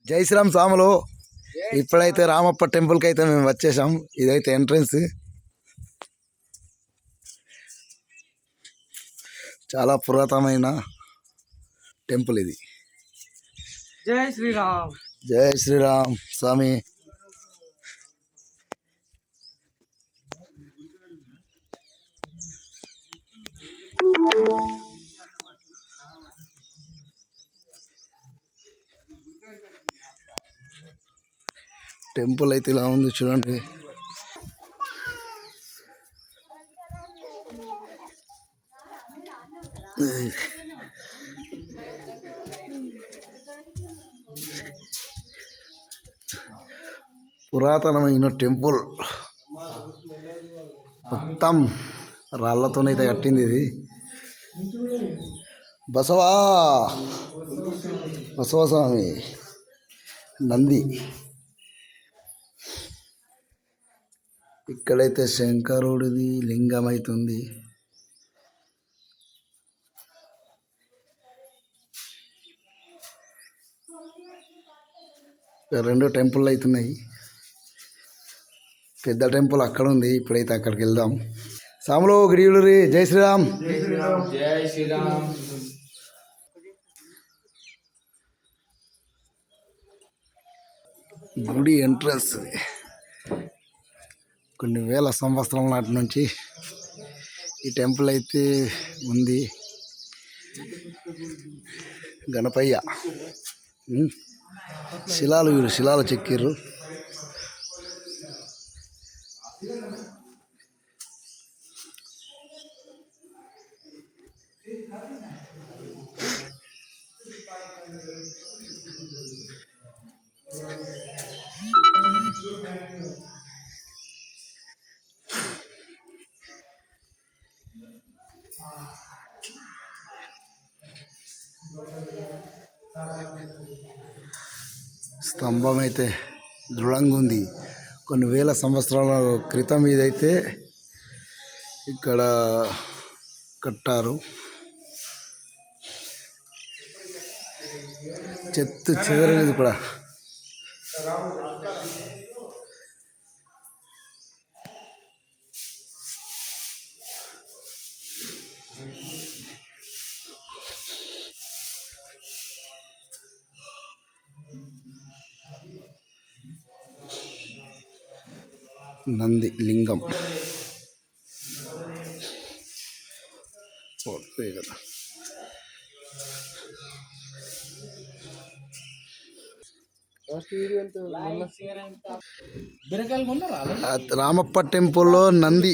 జై శ్రీరామ్ సాములు. ఇప్పుడైతే రామప్ప టెంపుల్కి అయితే మేము వచ్చేసాం. ఇదైతే ఎంట్రన్స్. చాలా పురాతనమైన టెంపుల్ ఇది. జై శ్రీరామ్. జై శ్రీరామ్ స్వామి. టెంపుల్ అయితే ఇలా ఉంది చూడండి. పురాతనమైన టెంపుల్ మొత్తం రాళ్లతోనైతే కట్టింది ఇది. బసవస్వామి నంది. ఇక్కడైతే శంకరుడిది లింగం అవుతుంది. రెండు టెంపుల్ అవుతున్నాయి. పెద్ద టెంపుల్ అక్కడ ఉంది. ఇప్పుడైతే అక్కడికి వెళ్దాం. సాములు గిరియులరి. జై శ్రీరామ్. జై శ్రీరామ్. గుడి ఎంట్రన్స్. కొన్ని వేల సంవత్సరాల నాటి నుంచి ఈ టెంపుల్ అయితే ఉంది. గణపయ్య శిలాలు చెక్కిర్రు. స్తంభం అయితే దృఢంగా ఉంది. కొన్ని వేల సంవత్సరాల క్రితం ఇదైతే ఇక్కడ కట్టారు. చెత్త చెదరలేదు కూడా. నంది లింగం కదా. రామప్ప టెంపుల్లో నంది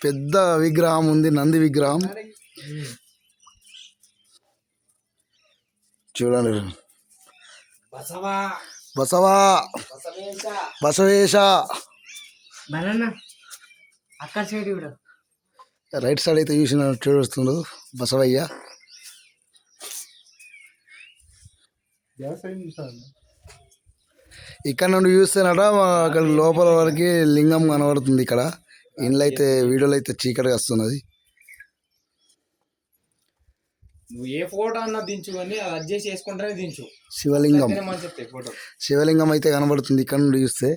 పెద్ద విగ్రహం ఉంది. నంది విగ్రహం చూడండి. బసవేశ అక్కడ సైడ్ రైట్ సైడ్ అయితే చూస్తున్నాడు బసవయ్య. ఇక్కడ నుండి చూస్తేనట అక్కడ లోపల వరకు లింగం కనబడుతుంది. ఇక్కడ ఇండ్లు అయితే వీడియోలో అయితే చీకటిగా వస్తున్నది. నువ్వు ఏ ఫోటో అన్నా దించు కానీ అది అడ్జస్ట్ చేసుకుంటేనే దించు. శివలింగం అయితే కనబడుతుంది ఇక్కడ నుండి చూస్తే.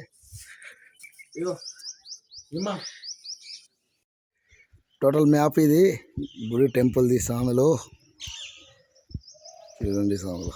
టోటల్ మ్యాప్ ఇది గుడి టెంపుల్ది. సాములు చూడండి సాములు.